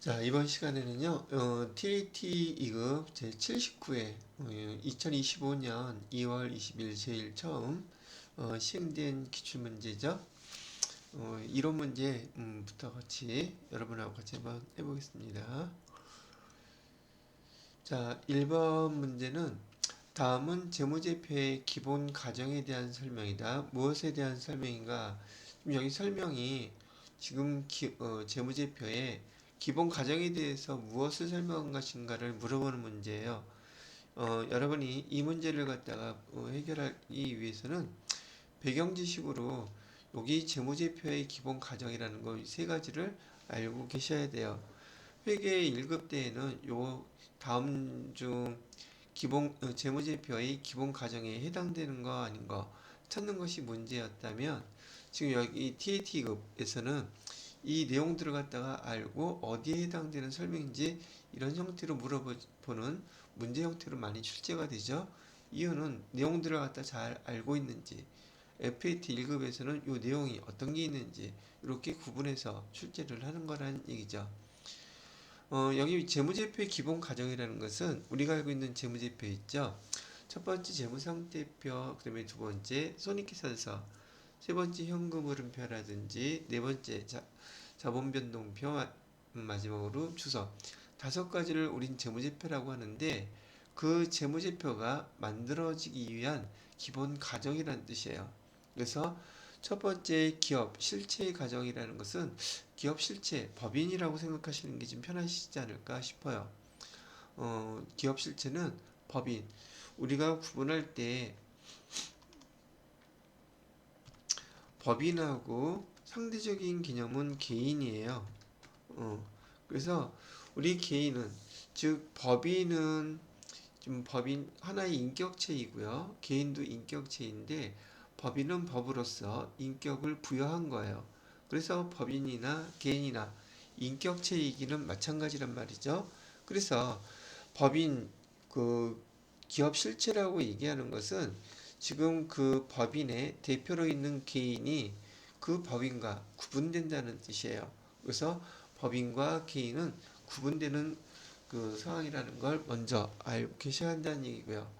자, 이번 시간에는요, TAT 2급 제79회 2025년 2월 20일 제일 처음 시행된 기출문제죠. 이론 문제부터 같이 여러분하고 같이 한번 해보겠습니다. 자, 1번 문제는 다음은 재무제표의 기본 가정에 대한 설명이다. 무엇에 대한 설명인가? 여기 설명이 지금 재무제표의 기본 가정에 대해서 무엇을 설명한 것인가를 물어보는 문제예요. 여러분이 이 문제를 갖다가 해결하기 위해서는 배경 지식으로 여기 재무제표의 기본 가정이라는 거 세 가지를 알고 계셔야 돼요. 회계 1급 때에는 요 다음 중 기본 재무제표의 기본 가정에 해당되는 거 아닌 거 찾는 것이 문제였다면 지금 여기 TAT급에서는 이 내용들을 갖다가 알고 어디에 해당되는 설명인지 이런 형태로 물어보는 문제 형태로 많이 출제가 되죠. 이유는 내용들을 갖다 잘 알고 있는지 FAT 1급에서는 이 내용이 어떤 게 있는지 이렇게 구분해서 출제를 하는 거라는 얘기죠. 여기 재무제표의 기본 가정이라는 것은 우리가 알고 있는 재무제표 있죠. 첫 번째 재무상태표, 그 다음에 두 번째 손익계산서, 세 번째 현금흐름표라든지 네 번째 자본변동표, 마지막으로 주석. 다섯 가지를 우린 재무제표라고 하는데 그 재무제표가 만들어지기 위한 기본 가정이라는 뜻이에요. 그래서 첫 번째 기업 실체의 가정이라는 것은 기업 실체, 법인이라고 생각하시는 게 좀 편하시지 않을까 싶어요. 기업 실체는 법인. 우리가 구분할 때 법인하고 상대적인 개념은 개인이에요. 그래서 우리 개인은, 즉 법인은 좀 법인 하나의 인격체이고요. 개인도 인격체인데 법인은 법으로서 인격을 부여한 거예요. 그래서 법인이나 개인이나 인격체이기는 마찬가지란 말이죠. 그래서 법인 그 기업 실체라고 얘기하는 것은 지금 그 법인의 대표로 있는 개인이 그 법인과 구분된다는 뜻이에요. 그래서 법인과 개인은 구분되는 그 상황이라는 걸 먼저 알고 계셔야 한다는 얘기고요.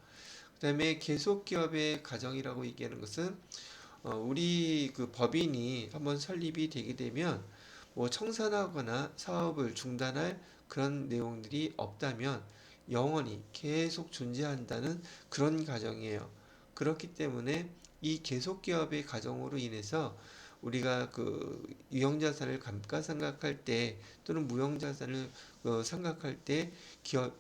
그 다음에 계속기업의 가정이라고 얘기하는 것은 우리 그 법인이 한번 설립이 되게 되면 뭐 청산하거나 사업을 중단할 그런 내용들이 없다면 영원히 계속 존재한다는 그런 가정이에요. 그렇기 때문에 이 계속기업의 가정으로 인해서 우리가 그 유형자산을 감가상각할 때 또는 무형자산을 상각할 때 기업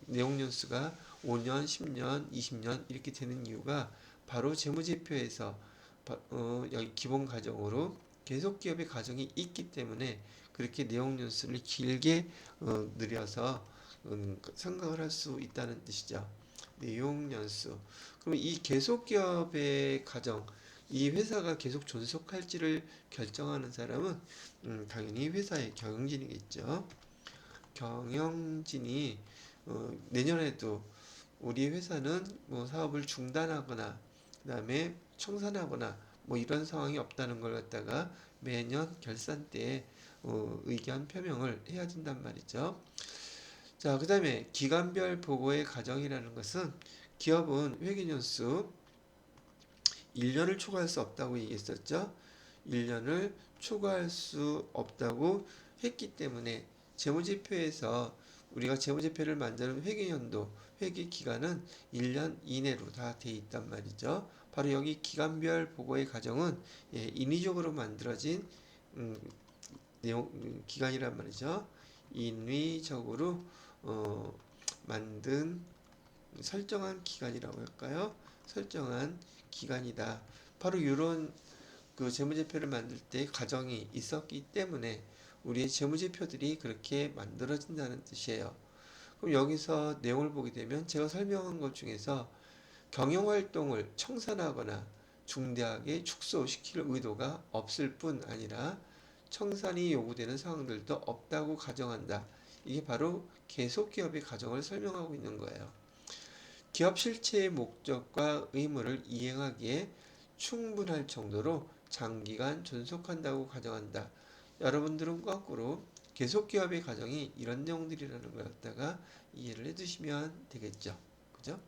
내용연수가 5년, 10년, 20년 이렇게 되는 이유가 바로 재무제표에서 여기 기본 가정으로 계속 기업의 가정이 있기 때문에 그렇게 내용연수를 길게 늘려서 생각을 할 수 있다는 뜻이죠. 내용연수. 그럼 이 계속 기업의 가정, 이 회사가 계속 존속할지를 결정하는 사람은 당연히 회사의 경영진이겠죠. 경영진이 내년에도 우리 회사는 뭐 사업을 중단하거나 그다음에 청산하거나 뭐 이런 상황이 없다는 걸 갖다가 매년 결산 때 의견 표명을 해야 된단 말이죠. 자, 그다음에 기간별 보고의 과정이라는 것은 기업은 회계연수 1년을 초과할 수 없다고 얘기했었죠. 1년을 초과할 수 없다고 했기 때문에 재무제표에서 우리가 재무제표를 만드는 회계연도, 회계기간은 1년 이내로 다 돼 있단 말이죠. 바로 여기 기간별 보고의 과정은 인위적으로 만들어진 내용 기간이란 말이죠. 인위적으로 만든 설정한 기간이라고 할까요? 설정한 기간이다. 바로 이런 그 재무제표를 만들 때 과정이 있었기 때문에 우리의 재무제표들이 그렇게 만들어진다는 뜻이에요. 그럼 여기서 내용을 보게 되면 제가 설명한 것 중에서 경영활동을 청산하거나 중대하게 축소시킬 의도가 없을 뿐 아니라 청산이 요구되는 상황들도 없다고 가정한다. 이게 바로 계속기업의 가정을 설명하고 있는 거예요. 기업 실체의 목적과 의무를 이행하기에 충분할 정도로 장기간 존속한다고 가정한다. 여러분들은 거꾸로 계속기업의 가정이 이런 내용들이라는 걸 갖다가 이해를 해두시면 되겠죠. 그죠?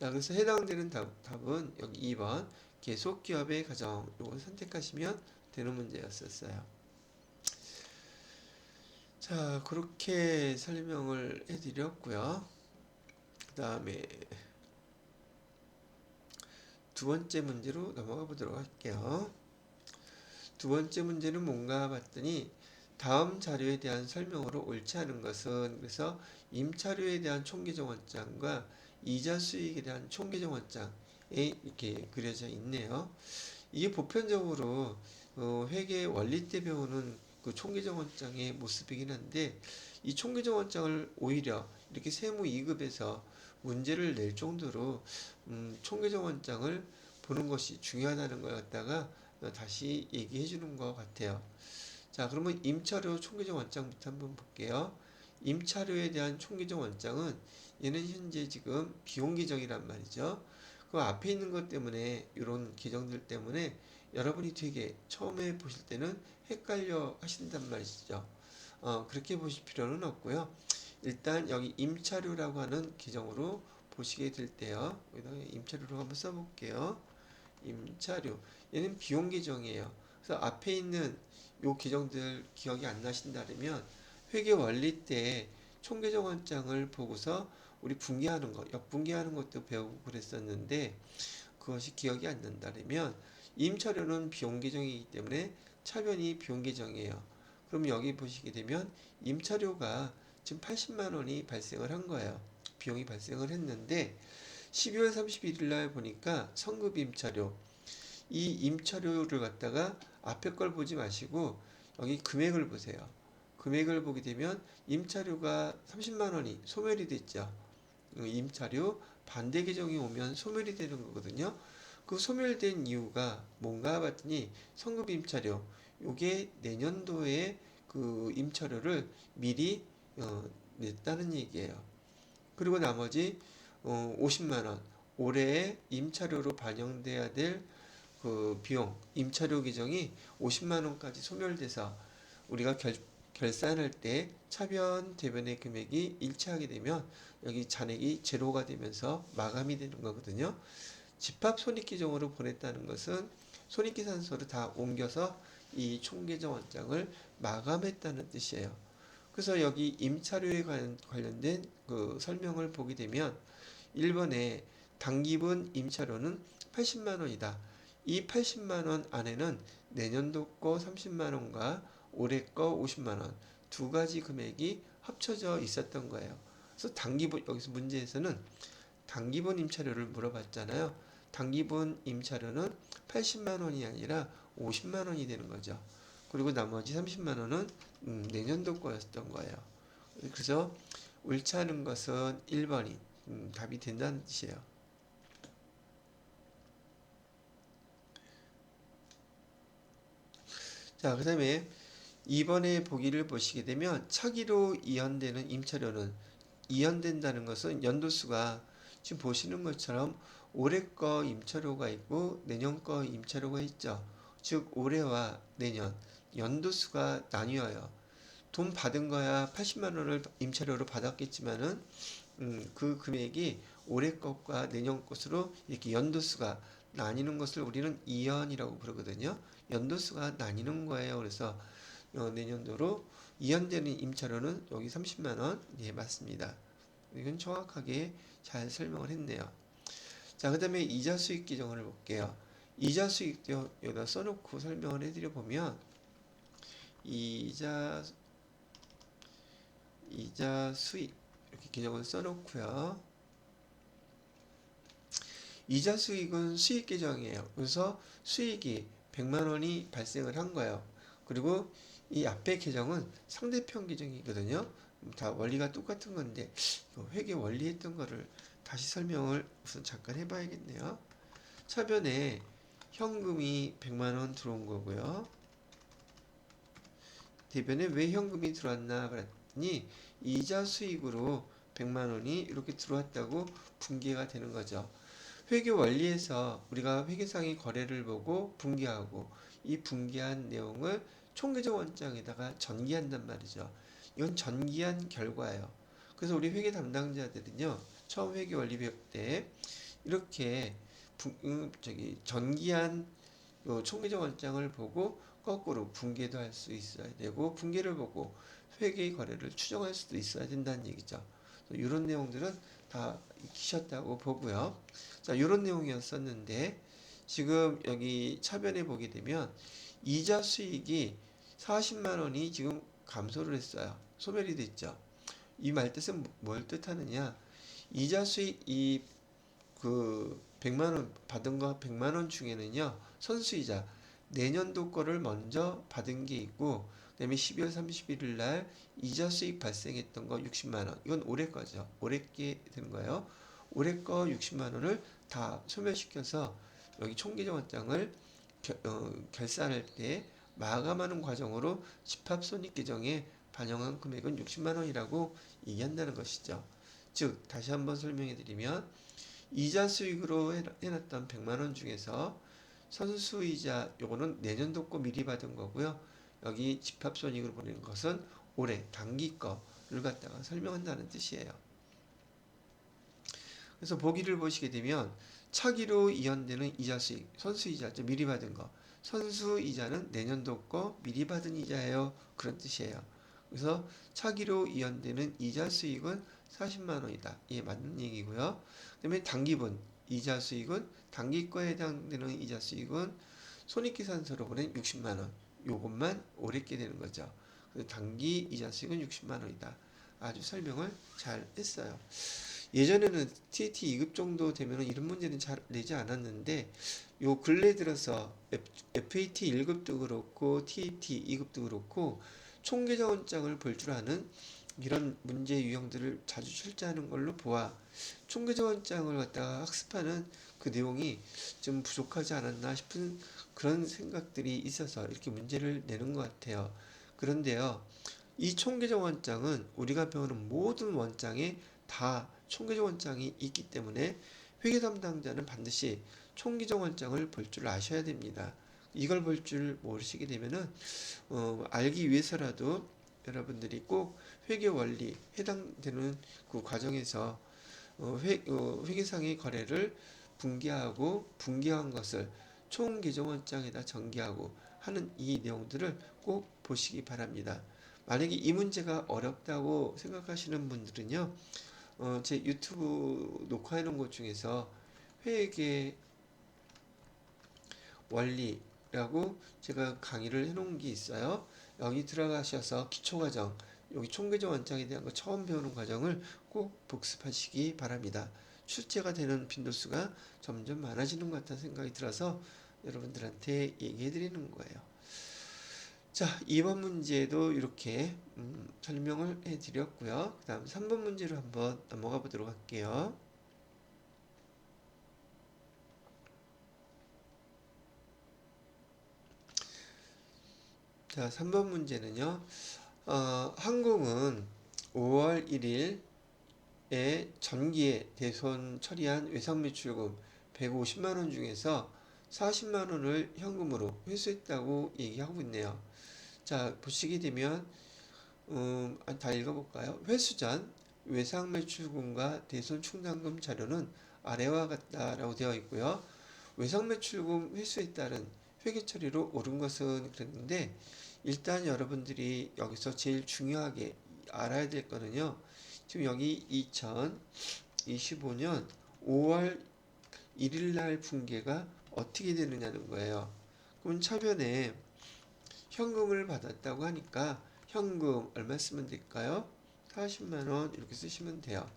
자, 그래서 해당되는 답은 여기 2번 계속기업의 가정 요걸 선택하시면 되는 문제였었어요. 자, 그렇게 설명을 해드렸고요. 그 다음에 두 번째 문제로 넘어가 보도록 할게요. 두 번째 문제는 뭔가 봤더니 다음 자료에 대한 설명으로 옳지 않은 것은, 그래서 임차료에 대한 총계정원장과 이자 수익에 대한 총계정원장에 이렇게 그려져 있네요. 이게 보편적으로 회계 원리 때 배우는 그 총계정원장의 모습이긴 한데, 이 총계정원장을 오히려 이렇게 세무 2급에서 문제를 낼 정도로 총계정원장을 보는 것이 중요하다는 걸 갖다가 다시 얘기해 주는 것 같아요. 자, 그러면 임차료 총계정원장부터 한번 볼게요. 임차료에 대한 총계정원장은 얘는 현재 지금 비용 계정이란 말이죠. 그 앞에 있는 것 때문에, 이런 계정들 때문에 여러분이 되게 처음에 보실 때는 헷갈려 하신단 말이죠. 그렇게 보실 필요는 없고요. 일단 여기 임차료라고 하는 계정으로 보시게 될 때요. 여기다가 임차료로 한번 써볼게요. 임차료. 얘는 비용 계정이에요. 그래서 앞에 있는 요 계정들 기억이 안 나신다면 회계 원리 때 총계정원장을 보고서 우리 분기하는 거, 역분기하는 것도 배우고 그랬었는데 그것이 기억이 안 난다면 임차료는 비용 계정이기 때문에 차변이 비용 계정이에요. 그럼 여기 보시게 되면 임차료가 지금 80만 원이 발생을 한 거예요. 비용이 발생을 했는데 12월 31일 날 보니까 성급 임차료, 이 임차료를 갖다가 앞에 걸 보지 마시고 여기 금액을 보세요. 금액을 보게 되면 임차료가 30만 원이 소멸이 됐죠. 임차료 반대 계정이 오면 소멸이 되는 거거든요. 그 소멸된 이유가 뭔가 봤더니 성급 임차료, 요게 내년도에 그 임차료를 미리 냈다는 얘기예요. 그리고 나머지 50만 원 올해의 임차료로 반영돼야 될 그 비용, 임차료 계정이 50만 원까지 소멸돼서 우리가 결산할 때 차변 대변의 금액이 일치하게 되면 여기 잔액이 제로가 되면서 마감이 되는 거거든요. 집합 손익계정으로 보냈다는 것은 손익계산서를 다 옮겨서 이 총계정 원장을 마감했다는 뜻이에요. 그래서 여기 임차료에 관련된 그 설명을 보게 되면 1번에 당기분 임차료는 80만 원이다. 이 80만 원 안에는 내년도 거 30만 원과 올해 거 50만 원 두 가지 금액이 합쳐져 있었던 거예요. 그래서 당기분, 여기서 문제에서는 당기분 임차료를 물어봤잖아요. 당기분 임차료는 80만 원이 아니라 50만 원이 되는 거죠. 그리고 나머지 30만 원은 내년도 거였던 거예요. 그래서 옳지 않은 것은 1번이 답이 된다는 뜻이에요. 자, 그 다음에 2번의 보기를 보시게 되면 차기로 이연되는 임차료는, 이연된다는 것은 연도수가 지금 보시는 것처럼 올해 거 임차료가 있고 내년 거 임차료가 있죠. 즉 올해와 내년 연도수가 나뉘어요. 돈 받은 거야 80만 원을 임차료로 받았겠지만은 그 금액이 올해 것과 내년 것으로 이렇게 연도수가 나뉘는 것을 우리는 이연이라고 부르거든요. 연도수가 나뉘는 거예요. 그래서 내년도로 이연되는 임차료는 여기 30만 원, 예, 맞습니다. 이건 정확하게 잘 설명을 했네요. 자, 그 다음에 이자 수익 계정을 볼게요. 이자 수익도 여기다 써놓고 설명을 해드려 보면 이자 수익 이렇게 계정을 써놓고요. 이자 수익은 수익 계정이에요. 그래서 수익이 100만 원이 발생을 한 거예요. 그리고 이 앞에 계정은 상대편 계정이거든요. 다 원리가 똑같은 건데 회계 원리 했던 거를 다시 설명을 우선 잠깐 해봐야겠네요. 차변에 현금이 100만 원 들어온 거고요. 대변에 왜 현금이 들어왔나 그랬더니 이자 수익으로 100만 원이 이렇게 들어왔다고 분기가 되는 거죠. 회계 원리에서 우리가 회계상의 거래를 보고 분기하고 이 분기한 내용을 총계적원장에다가 전기한단 말이죠. 이건 전기한 결과예요. 그래서 우리 회계 담당자들은요, 처음 회계 원리 배울 때 이렇게 전기한 총계적원장을 보고 거꾸로 분계도 할 수 있어야 되고, 분계를 보고 회계 거래를 추정할 수도 있어야 된다는 얘기죠. 이런 내용들은 다 익히셨다고 보고요. 자, 이런 내용이었었는데 지금 여기 차변에 보게 되면 이자 수익이 40만 원이 지금 감소를 했어요. 소멸이 됐죠. 이 말뜻은 뭘 뜻하느냐? 이자 수익 그 100만 원 받은 거 100만 원 중에는요. 선수이자 내년도 거를 먼저 받은 게 있고, 그다음에 12월 31일 날 이자 수익 발생했던 거 60만 원. 이건 올해 거죠. 올해 게 되는 거예요. 올해 거 60만 원을 다 소멸시켜서 여기 총계정원장을 결산할 때 마감하는 과정으로 집합손익계정에 반영한 금액은 60만 원이라고 얘기한다는 것이죠. 즉 다시 한번 설명해 드리면 이자 수익으로 해놨던 100만 원 중에서 선수이자 요거는 내년도 거 미리 받은 거고요. 여기 집합손익으로 보내는 것은 올해 단기 거를 갖다가 설명한다는 뜻이에요. 그래서 보기를 보시게 되면 차기로 이연되는 이자 수익, 선수이자 미리 받은 거. 선수이자는 내년도 거 미리 받은 이자예요. 그런 뜻이에요. 그래서 차기로 이연되는 이자 수익은 40만 원이다. 이게 맞는 얘기고요. 그다음에 단기분 이자 수익은 단기 거에 해당되는 이자 수익은 손익계산서로 보낸 60만 원. 요것만 올해게 되는 거죠. 그래서 단기 이자 수익은 60만 원이다. 아주 설명을 잘 했어요. 예전에는 TT 2급 정도 되면 이런 문제는 잘 내지 않았는데 요 근래 들어서 FAT 1급도 그렇고 TT 2급도 그렇고 총계자원장을 볼 줄 아는 이런 문제 유형들을 자주 출제하는 걸로 보아 총계자원장을 갖다가 학습하는 그 내용이 좀 부족하지 않았나 싶은 그런 생각들이 있어서 이렇게 문제를 내는 것 같아요. 그런데요, 이 총계자원장은 우리가 배우는 모든 원장에 다 총계정원장이 있기 때문에 회계 담당자는 반드시 총계정원장을 볼 줄 아셔야 됩니다. 이걸 볼 줄 모르시게 되면은 알기 위해서라도 여러분들이 꼭 회계 원리 해당되는 그 과정에서 회계상의 거래를 분기하고 분기한 것을 총계정원장에다 전기하고 하는 이 내용들을 꼭 보시기 바랍니다. 만약에 이 문제가 어렵다고 생각하시는 분들은요, 제 유튜브 녹화해 놓은 것 중에서 회계 원리라고 제가 강의를 해 놓은 게 있어요. 여기 들어가셔서 기초과정, 여기 총계정 원장에 대한 거 처음 배우는 과정을 꼭 복습하시기 바랍니다. 출제가 되는 빈도수가 점점 많아지는 것 같다는 생각이 들어서 여러분들한테 얘기해 드리는 거예요. 자, 2번 문제도 이렇게 설명을 해 드렸고요. 그 다음 3번 문제로 한번 넘어가 보도록 할게요. 자, 3번 문제는요. 항공은 5월 1일에 전기에 대손 처리한 외상매출금 150만원 중에서 40만원을 현금으로 회수했다고 얘기하고 있네요. 자, 보시게 되면 다 읽어볼까요? 회수 전 외상매출금과 대손충당금 자료는 아래와 같다라고 되어 있고요. 외상매출금 회수에 따른 회계 처리로 옳은 것은 그랬는데, 일단 여러분들이 여기서 제일 중요하게 알아야 될 거는요. 지금 여기 2025년 5월 1일 날 분계가 어떻게 되느냐는 거예요. 그럼 차변에 현금을 받았다고 하니까 현금 얼마 쓰면 될까요? 40만원 이렇게 쓰시면 돼요.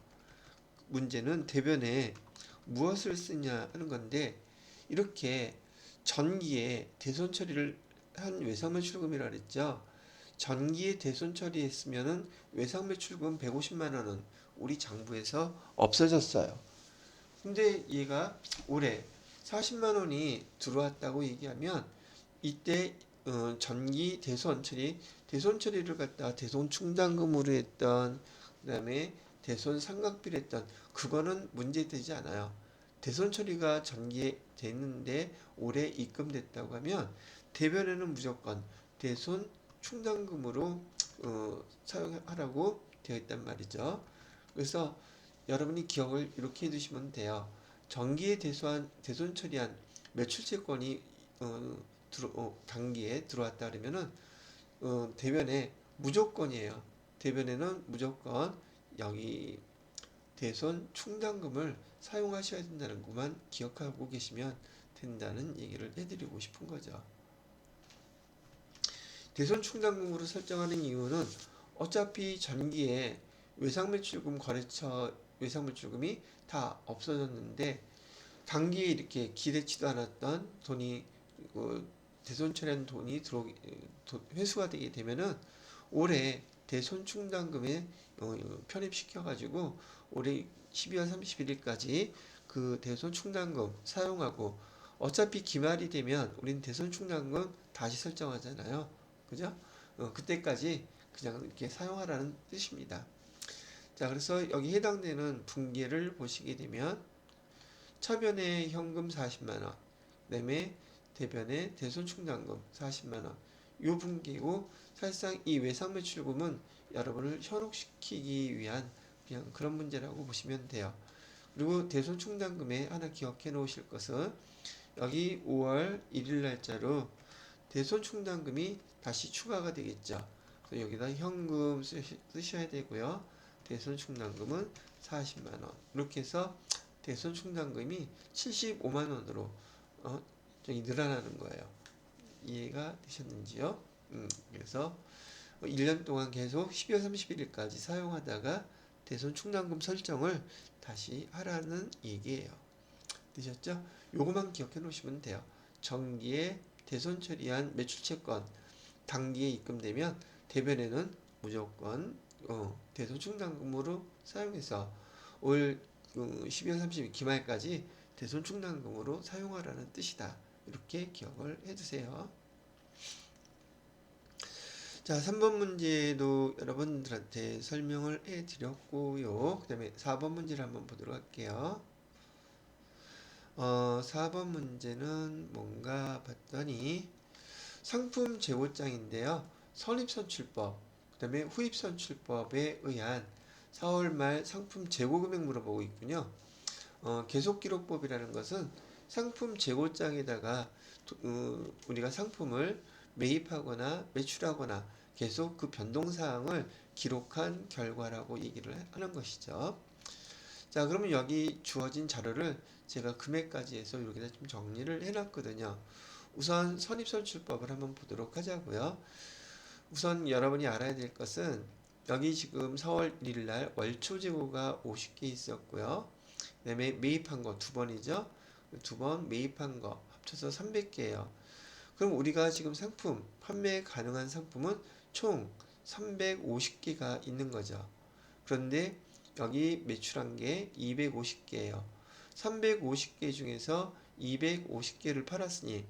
문제는 대변에 무엇을 쓰냐 하는 건데, 이렇게 전기에 대손 처리를 한 외상매출금이라 그랬죠. 전기에 대손 처리했으면은 외상매출금 150만원은 우리 장부에서 없어졌어요. 근데 얘가 올해 40만원이 들어왔다고 얘기하면 이때 전기 대손 처리, 대손 처리를 갖다가 대손 충당금으로 했던, 그 다음에 대손 상각비를 했던, 그거는 문제되지 않아요. 대손 처리가 전기에 됐는데 올해 입금됐다고 하면 대변에는 무조건 대손 충당금으로 사용하라고 되어 있단 말이죠. 그래서 여러분이 기억을 이렇게 해두시면 돼요. 정기에 대손 처리한 매출채권이 단기에 들어왔다 그러면은 대변에 무조건이에요. 대변에는 무조건 여기 대손 충당금을 사용하셔야 된다는 것만 기억하고 계시면 된다는 얘기를 해드리고 싶은 거죠. 대손 충당금으로 설정하는 이유는 어차피 전기에 외상매출금 거래처 외상매출금이 다 없어졌는데 단기에 이렇게 기대치도 않았던 돈이 대손 처리한 돈이 회수가 되게 되면은 올해 대손 충당금에 편입시켜 가지고 올해 12월 31일까지 그 대손 충당금 사용하고 어차피 기말이 되면 우린 대손 충당금 다시 설정하잖아요. 그죠? 그때까지 그냥 이렇게 사용하라는 뜻입니다. 자, 그래서 여기 해당되는 분기를 보시게 되면 차변에 현금 40만원, 그다음에 대변에 대손 충당금 40만원, 요 분기고 사실상 이 외상매출금은 여러분을 현혹시키기 위한 그냥 그런 문제라고 보시면 돼요. 그리고 대손 충당금에 하나 기억해 놓으실 것은 여기 5월 1일 날짜로 대손 충당금이 다시 추가가 되겠죠. 그래서 여기다 현금 쓰셔야 되고요. 대손 충당금은 40만원. 이렇게 해서 대손 충당금이 75만원으로 저기 늘어나는 거예요. 이해가 되셨는지요? 그래서 1년 동안 계속 12월 31일까지 사용하다가 대손 충당금 설정을 다시 하라는 얘기예요. 되셨죠? 요것만 기억해 놓으시면 돼요. 정기에 대손 처리한 매출채권 단기에 입금되면 대변에는 무조건 대손 충당금으로 사용해서 올 12월 30일 기말까지 대손 충당금으로 사용하라는 뜻이다. 이렇게 기억을 해두세요. 자, 3번 문제도 여러분들한테 설명을 해드렸고요. 그 다음에 4번 문제를 한번 보도록 할게요. 4번 문제는 뭔가 봤더니 상품 재고장인데요. 선입선출법, 그 다음에 후입선출법에 의한 4월 말 상품 재고 금액 물어보고 있군요. 계속기록법이라는 것은 상품 재고장에다가 우리가 상품을 매입하거나 매출하거나 계속 그 변동사항을 기록한 결과라고 얘기를 하는 것이죠. 자, 그러면 여기 주어진 자료를 제가 금액까지 해서 이렇게 좀 정리를 해놨거든요. 우선 선입선출법을 한번 보도록 하자고요. 우선 여러분이 알아야 될 것은 여기 지금 4월 1일 날 월초 재고가 50개 있었고요. 그 다음에 매입한 거 2번이죠. 2번 매입한 거 합쳐서 300개예요. 그럼 우리가 지금 상품, 판매 가능한 상품은 총 350개가 있는 거죠. 그런데 여기 매출한 게 250개예요. 350개 중에서 250개를 팔았으니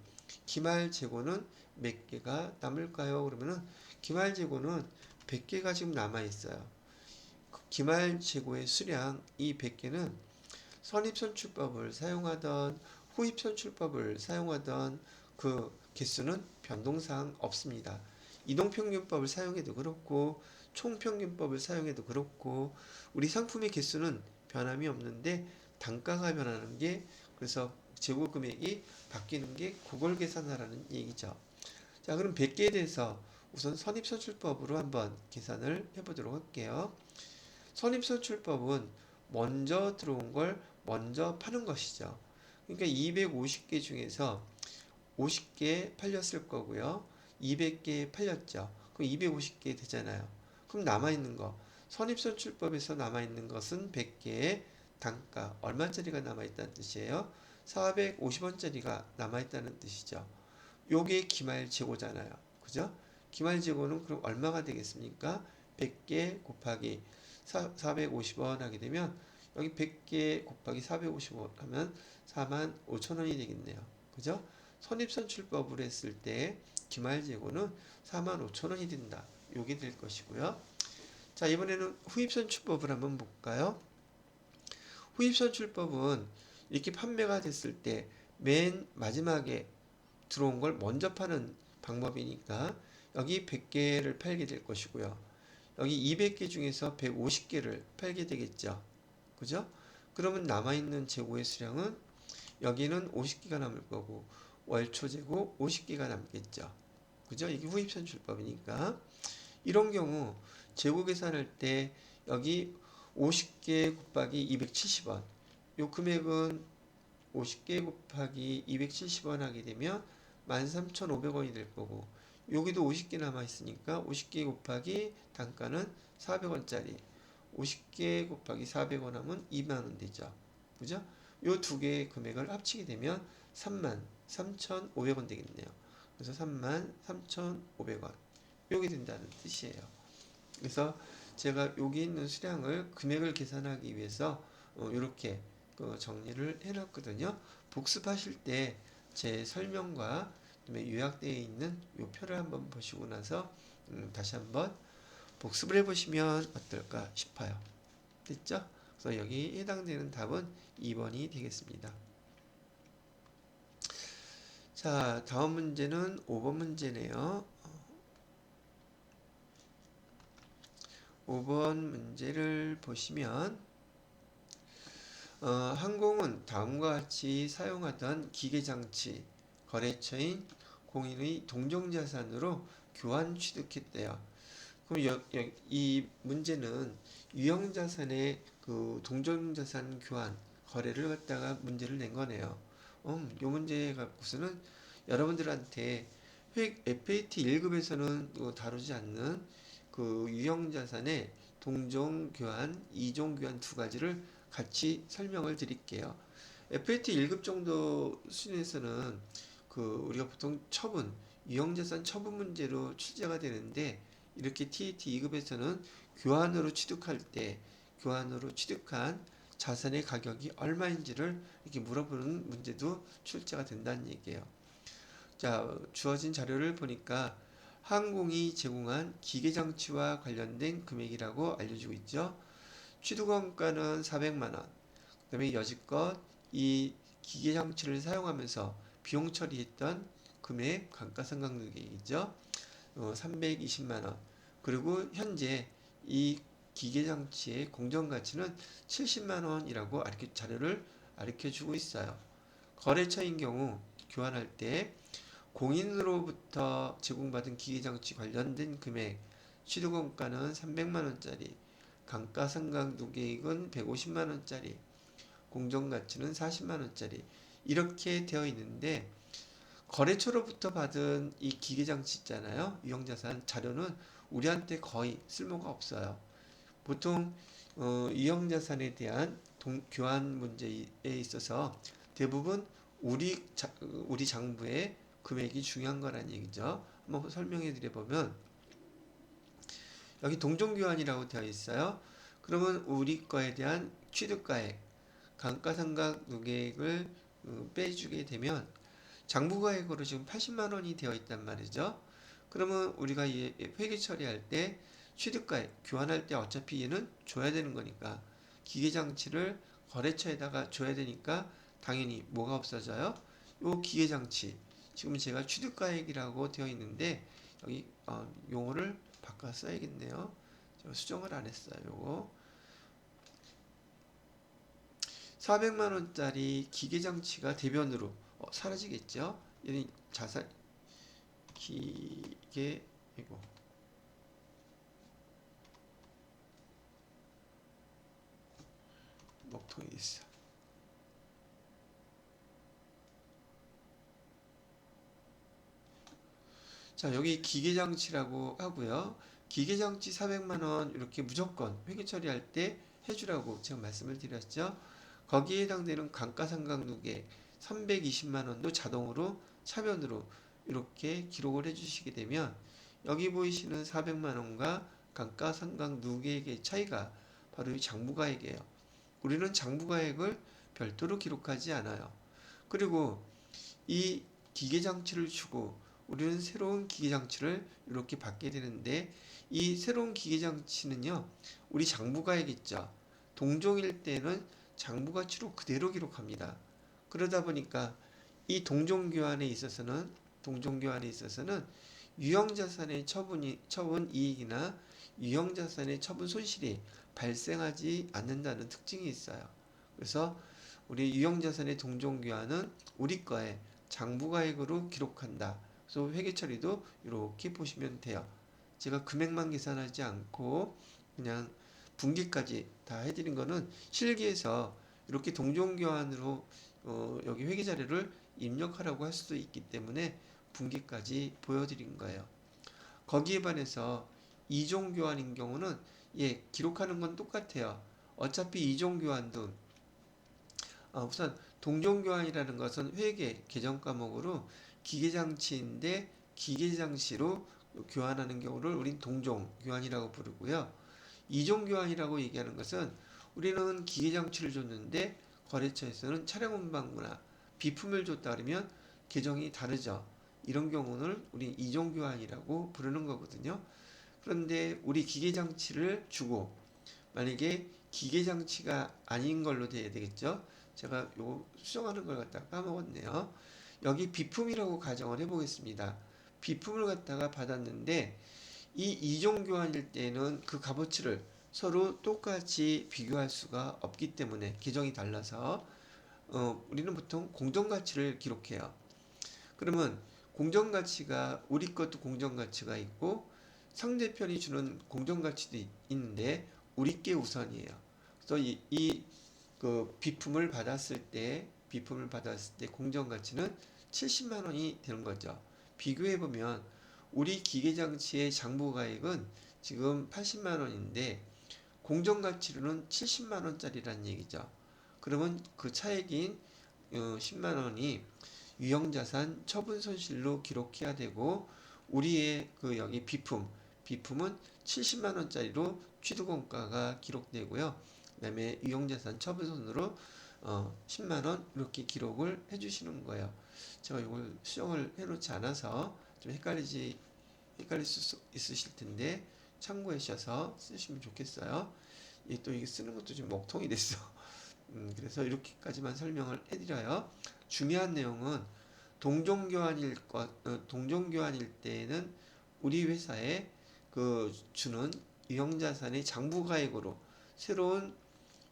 기말 재고는 몇 개가 남을까요? 그러면은 기말 재고는 100개가 지금 남아 있어요. 기말 재고의 수량 이 100개는 선입선출법을 사용하던 후입선출법을 사용하던 그 개수는 변동사항 없습니다. 이동평균법을 사용해도 그렇고 총평균법을 사용해도 그렇고 우리 상품의 개수는 변함이 없는데 단가가 변하는 게 그래서 재고 금액이 바뀌는 게 그걸 계산하라는 얘기죠. 자, 그럼 100개에 대해서 우선 선입선출법으로 한번 계산을 해보도록 할게요. 선입선출법은 먼저 들어온 걸 먼저 파는 것이죠. 그러니까 250개 중에서 50개 팔렸을 거고요. 200개 팔렸죠. 그럼 250개 되잖아요. 그럼 남아있는 거 선입선출법에서 남아있는 것은 100개의 단가 얼마짜리가 남아있다는 뜻이에요. 450원짜리가 남아있다는 뜻이죠. 요게 기말 재고잖아요. 그죠? 기말 재고는 그럼 얼마가 되겠습니까? 100개 곱하기 450원 하게 되면 여기 100개 곱하기 450원 하면 45,000원이 되겠네요. 그죠? 선입선출법으로 했을 때 기말 재고는 45,000원이 된다. 요게 될 것이고요. 자, 이번에는 후입선출법을 한번 볼까요? 후입선출법은 이렇게 판매가 됐을 때 맨 마지막에 들어온 걸 먼저 파는 방법이니까 여기 100개를 팔게 될 것이고요. 여기 200개 중에서 150개를 팔게 되겠죠. 그죠? 그러면 남아있는 재고의 수량은 여기는 50개가 남을 거고 월초재고 50개가 남겠죠. 그죠? 이게 후입선출법이니까. 이런 경우 재고 계산할 때 여기 50개 곱하기 270원 요 금액은 50개 곱하기 270원 하게 되면 13,500원이 될 거고 여기도 50개 남아 있으니까 50개 곱하기 단가는 400원짜리 50개 곱하기 400원 하면 2만원 되죠. 그죠? 요 두 개의 금액을 합치게 되면 33,500원 되겠네요. 그래서 33,500원 요게 된다는 뜻이에요. 그래서 제가 여기 있는 수량을 금액을 계산하기 위해서 이렇게 정리를 해놨거든요. 복습하실 때 제 설명과 그다음에 요약되어 있는 이 표를 한번 보시고 나서 다시 한번 복습을 해보시면 어떨까 싶어요. 됐죠? 그래서 여기 해당되는 답은 2번이 되겠습니다. 자, 다음 문제는 5번 문제네요. 5번 문제를 보시면 항공은 다음과 같이 사용하던 기계장치, 거래처인 공인의 동종자산으로 교환 취득했대요. 그럼 이 문제는 유형자산의 그 동종자산 교환, 거래를 갖다가 문제를 낸 거네요. 이 문제 갖고서는 여러분들한테 FAT 1급에서는 다루지 않는 그 유형자산의 동종교환, 이종교환 두 가지를 같이 설명을 드릴게요. FAT 1급 정도 수준에서는 그 우리가 보통 처분, 유형자산 처분 문제로 출제가 되는데 이렇게 TAT 2급에서는 교환으로 취득할 때 교환으로 취득한 자산의 가격이 얼마인지를 이렇게 물어보는 문제도 출제가 된다는 얘기예요. 자, 주어진 자료를 보니까 항공이 제공한 기계장치와 관련된 금액이라고 알려지고 있죠. 취득원가는 400만 원. 그다음에 여지껏 이 기계장치를 사용하면서 비용 처리했던 금액 감가상각액이죠. 320만 원. 그리고 현재 이 기계장치의 공정가치는 70만 원이라고 자료를 알려주고 있어요. 거래처인 경우 교환할 때 공인으로부터 제공받은 기계장치 관련된 금액, 취득원가는 300만 원짜리, 감가상각 누계액은 150만 원짜리, 공정가치는 40만 원짜리 이렇게 되어 있는데 거래처로부터 받은 이 기계장치 있잖아요. 유형자산 자료는 우리한테 거의 쓸모가 없어요. 보통 유형자산에 대한 교환 문제에 있어서 대부분 우리 장부의 금액이 중요한 거란 얘기죠. 한번 설명해 드려 보면 여기 동종교환이라고 되어 있어요. 그러면 우리 거에 대한 취득가액, 감가상각 누계액을 빼주게 되면 장부가액으로 지금 80만 원이 되어 있단 말이죠. 그러면 우리가 회계 처리할 때 취득가액, 교환할 때 어차피 얘는 줘야 되는 거니까 기계장치를 거래처에다가 줘야 되니까 당연히 뭐가 없어져요? 요 기계장치. 지금 제가 취득가액이라고 되어 있는데 여기 용어를 바꿔 써야겠네요. 제가 수정을 안 했어요. 요거 400만 원짜리 기계장치가 대변으로 사라지겠죠. 얘는 자산 기계 이거 먹통이 있어. 자, 여기 기계장치라고 하고요. 기계장치 400만 원 이렇게 무조건 회계 처리할 때 해주라고 제가 말씀을 드렸죠. 거기에 해당되는 감가상각 누계 320만 원도 자동으로 차변으로 이렇게 기록을 해주시게 되면 여기 보이시는 400만 원과 감가상각 누계액의 차이가 바로 이 장부가액이에요. 우리는 장부가액을 별도로 기록하지 않아요. 그리고 이 기계장치를 주고 우리는 새로운 기계장치를 이렇게 받게 되는데 이 새로운 기계장치는요 우리 장부가액 있죠. 동종일 때는 장부가치로 그대로 기록합니다. 그러다 보니까 이 동종교환에 있어서는 유형자산의 처분 이익이나 유형자산의 처분 손실이 발생하지 않는다는 특징이 있어요. 그래서 우리 유형자산의 동종교환은 우리 거에 장부가액으로 기록한다. 그래서 회계처리도 이렇게 보시면 돼요. 제가 금액만 계산하지 않고 그냥 분기까지 다 해드린 거는 실기에서 이렇게 동종교환으로 여기 회계자료를 입력하라고 할 수도 있기 때문에 분기까지 보여드린 거예요. 거기에 반해서 이종교환인 경우는 기록하는 건 똑같아요. 어차피 이종교환도 우선 동종교환이라는 것은 회계 개정 과목으로 기계장치인데 기계장치로 교환하는 경우를 우린 동종교환이라고 부르고요. 이종교환이라고 얘기하는 것은 우리는 기계장치를 줬는데 거래처에서는 차량 운반구나 비품을 줬다 그러면 계정이 다르죠. 이런 경우는 우리 이종교환이라고 부르는 거거든요. 그런데 우리 기계장치를 주고 만약에 기계장치가 아닌 걸로 돼야 되겠죠. 제가 요 수정하는 걸 갖다가 까먹었네요. 여기 비품이라고 가정을 해보겠습니다. 비품을 갖다가 받았는데 이 이종교환일 때는 그 값어치를 서로 똑같이 비교할 수가 없기 때문에 계정이 달라서 우리는 보통 공정가치를 기록해요. 그러면 공정가치가 우리 것도 공정가치가 있고 상대편이 주는 공정가치도 있는데 우리 게 우선이에요. 그래서 그 비품을 받았을 때 공정가치는 70만 원이 되는 거죠. 비교해 보면 우리 기계장치의 장부가액은 지금 80만 원인데 공정가치로는 70만 원짜리란 얘기죠. 그러면 그 차액인 10만 원이 유형자산 처분손실로 기록해야 되고 우리의 그 여기 비품은 70만 원짜리로 취득원가가 기록되고요. 그 다음에 유형자산 처분손으로 10만 원 이렇게 기록을 해주시는 거예요. 제가 이걸 수정을 해놓지 않아서 좀 헷갈릴 수 있으실 텐데 참고해 주셔서 쓰시면 좋겠어요. 또 이게 쓰는 것도 좀 먹통이 됐어. 그래서 이렇게까지만 설명을 해드려요. 중요한 내용은 동종교환일 때에는 우리 회사에 그 주는 유형자산의 장부가액으로 새로운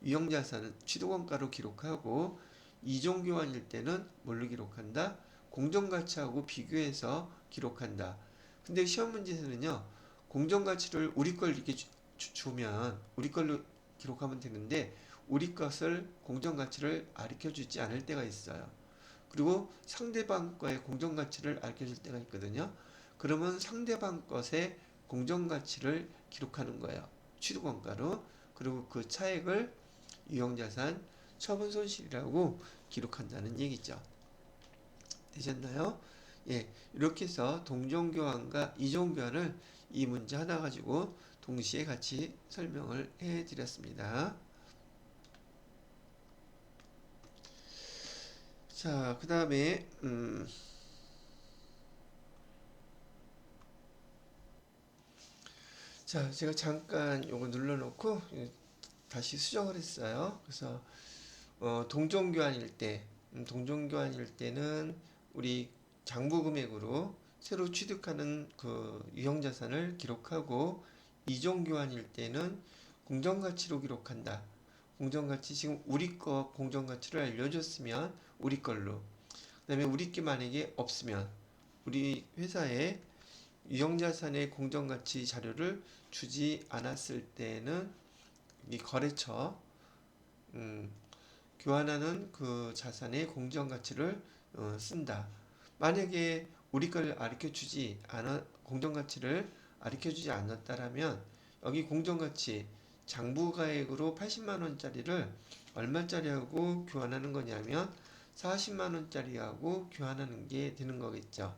유형자산은 취득원가로 기록하고 이종교환일 때는 뭘로 기록한다? 공정가치하고 비교해서 기록한다. 근데 시험 문제에서는요, 공정가치를 우리 걸 이렇게 주면 우리 걸로 기록하면 되는데 우리 것을 공정가치를 가르쳐주지 않을 때가 있어요. 그리고 상대방 거의 공정가치를 알려줄 때가 있거든요. 그러면 상대방 것의 공정가치를 기록하는 거예요. 취득원가로. 그리고 그 차액을 유형자산 처분손실이라고 기록한다는 얘기죠. 되셨나요? 이렇게 해서 동종교환과 이종교환을 이 문제 하나 가지고 동시에 같이 설명을 해드렸습니다. 자, 그 다음에 자, 제가 잠깐 요거 눌러놓고 다시 수정을 했어요. 그래서 동종교환일 때는 우리 장부금액으로 새로 취득하는 그 유형자산을 기록하고 이종교환일 때는 공정가치로 기록한다. 공정가치 지금 우리 거 공정가치를 알려줬으면 우리 걸로. 그다음에 우리 게 만약에 없으면 우리 회사에 유형자산의 공정가치 자료를 주지 않았을 때는 이 거래처 교환하는 그 자산의 공정가치를 쓴다. 만약에 우리 걸 공정가치를 가르쳐주지 않았다라면 여기 공정가치 장부가액으로 80만 원짜리를 얼마짜리하고 교환하는 거냐면 40만 원짜리하고 교환하는 게 되는 거겠죠.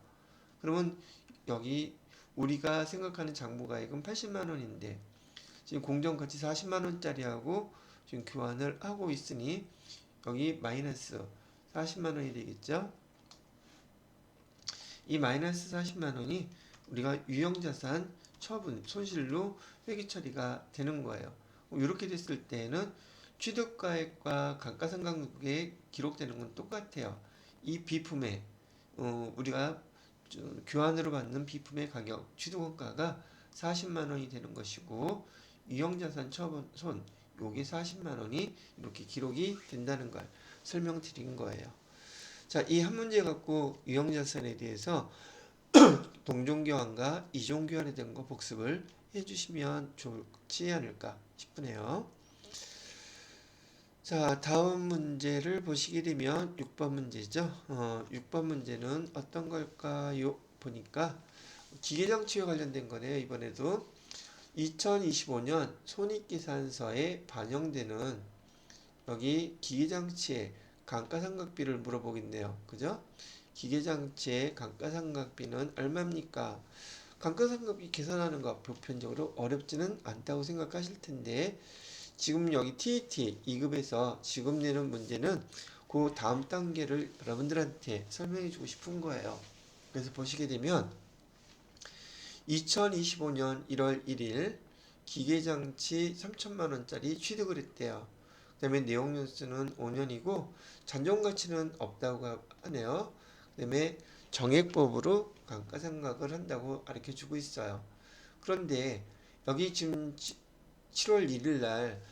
그러면 여기 우리가 생각하는 장부가액은 80만 원인데 지금 공정가치 40만 원짜리하고 지금 교환을 하고 있으니 여기 마이너스 40만 원이 되겠죠. 이 마이너스 40만 원이 우리가 유형자산 처분 손실로 회계 처리가 되는 거예요. 이렇게 됐을 때는 취득가액과 감가상각액에 기록되는 건 똑같아요. 이 비품에 우리가 교환으로 받는 비품의 가격 취득원가가 40만 원이 되는 것이고 유형자산 처분 요게 40만 원이 이렇게 기록이 된다는 걸 설명드린 거예요. 자, 이 한 문제 갖고 유형자산에 대해서 동종교환과 이종교환에 대한 거 복습을 해주시면 좋지 않을까 싶으네요. 자, 다음 문제를 보시게 되면 6번 문제죠. 6번 문제는 어떤 걸까요? 보니까 기계장치와 관련된 거네요. 이번에도 2025년 손익계산서에 반영되는 여기 기계장치의 감가상각비를 물어보겠네요. 그죠? 기계장치의 감가상각비는 얼마입니까? 감가상각비 계산하는 거 보편적으로 어렵지는 않다고 생각하실 텐데 지금 여기 TET 2급에서 지금 내는 문제는 그 다음 단계를 여러분들한테 설명해 주고 싶은 거예요. 그래서 보시게 되면 2025년 1월 1일 기계장치 3천만 원짜리 취득을 했대요. 그 다음에 내용연수는 5년이고 잔존가치는 없다고 하네요. 그 다음에 정액법으로 감가상각을 한다고 가르쳐주고 있어요. 그런데 여기 지금 7월 1일 날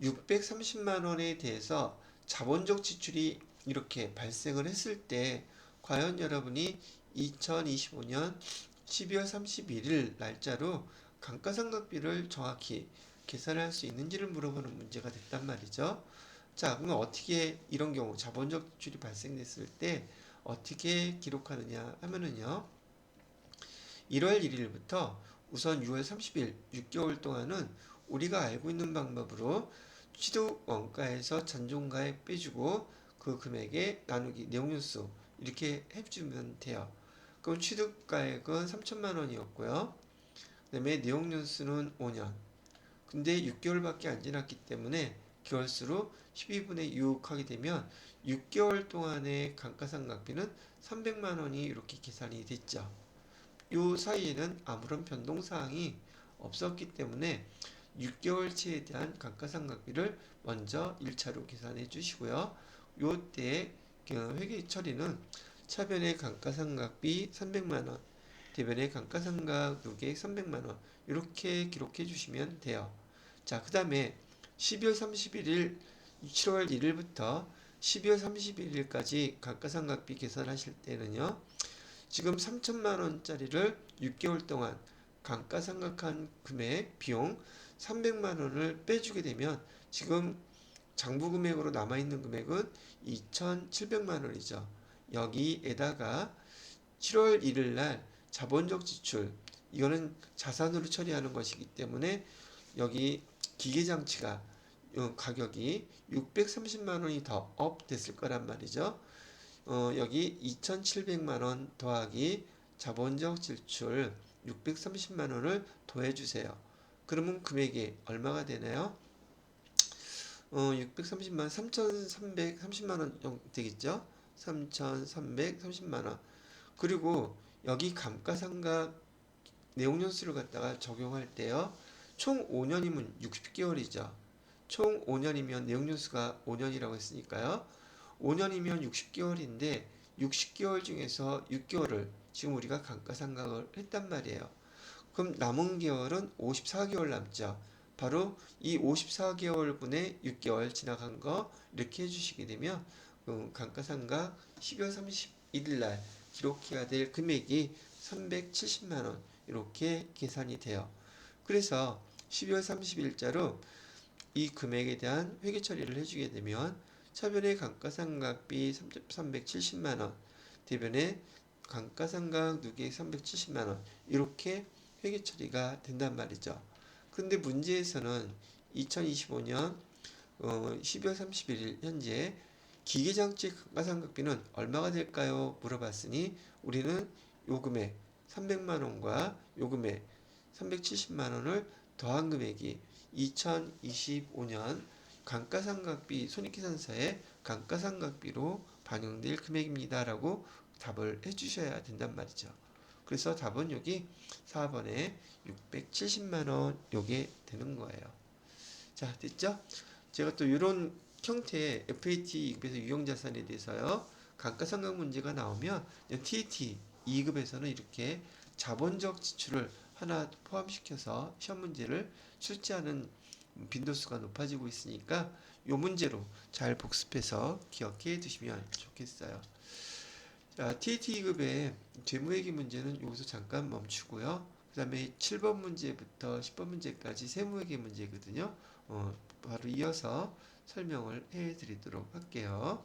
630만 원에 대해서 자본적 지출이 이렇게 발생을 했을 때 과연 여러분이 2025년 12월 31일 날짜로 감가상각비를 정확히 계산할 수 있는지를 물어보는 문제가 됐단 말이죠. 자, 그러면 어떻게 이런 경우 자본적 지출이 발생됐을 때 어떻게 기록하느냐 하면은요. 1월 1일부터 우선 6월 30일 6개월 동안은 우리가 알고 있는 방법으로 취득 원가에서 잔존가액 빼주고 그 금액에 나누기 내용연수 이렇게 해주면 돼요. 그럼 취득가액은 3천만 원이었고요. 그 다음에 내용연수는 5년. 근데 6개월밖에 안 지났기 때문에 개월수로 12분의 6 하게 되면 6개월 동안의 감가상각비는 300만 원이 이렇게 계산이 됐죠. 이 사이에는 아무런 변동사항이 없었기 때문에 6개월치에 대한 감가상각비를 먼저 1차로 계산해 주시고요. 요때 회계 처리는 차변의 감가상각비 300만원, 대변의 감가상각 누계액 300만원 이렇게 기록해 주시면 돼요. 자, 그 다음에 12월 31일, 7월 1일부터 12월 31일까지 감가상각비 계산하실 때는요. 지금 3천만 원짜리를 6개월 동안 감가상각한 금액 비용 300만 원을 빼주게 되면 지금 장부 금액으로 남아있는 금액은 2,700만 원이죠. 여기에다가 7월 1일 날 자본적 지출 이거는 자산으로 처리하는 것이기 때문에 여기 기계장치가 가격이 630만 원이 더 업 됐을 거란 말이죠. 여기 2,700만 원 더하기 자본적 지출 630만 원을 더해주세요. 그러면 금액이 얼마가 되나요? 630만 원, 3,330만 원 정도 되겠죠? 3,330만 원. 그리고 여기 감가상각 내용연수를 갖다가 적용할 때요. 총 5년이면 60개월이죠. 총 5년이면 내용연수가 5년이라고 했으니까요. 5년이면 60개월인데 60개월 중에서 6개월을 지금 우리가 감가상각을 했단 말이에요. 그럼 남은 개월은 54개월 남죠. 바로 이 54개월분의 6개월 지나간 거 이렇게 해주시게 되면 감가상각 12월 31일 날 기록해야 될 금액이 370만원 이렇게 계산이 돼요. 그래서 12월 30일자로 이 금액에 대한 회계 처리를 해주게 되면 차변의 감가상각비 370만원, 대변의 감가상각 누계액 370만원 이렇게 회계 처리가 된단 말이죠. 근데 문제에서는 2025년 12월 31일 현재 기계장치 감가상각비는 얼마가 될까요? 물어봤으니 우리는 요 금액 300만원과 요 금액 370만원을 더한 금액이 2025년 감가상각비 손익계산서에 감가상각비로 반영될 금액입니다. 라고 답을 해주셔야 된단 말이죠. 그래서 답은 여기 4번에 670만원 요게 되는 거예요. 자, 됐죠? 제가 또 이런 형태의 FAT 2급에서 유형자산에 대해서요. 감가상각 문제가 나오면 TAT 2급에서는 이렇게 자본적 지출을 하나 포함시켜서 시험 문제를 출제하는 빈도수가 높아지고 있으니까 이 문제로 잘 복습해서 기억해 두시면 좋겠어요. 자, TAT 2급의 재무회계 문제는 여기서 잠깐 멈추고요. 그 다음에 7번 문제부터 10번 문제까지 세무회계 문제거든요. 바로 이어서 설명을 해 드리도록 할게요.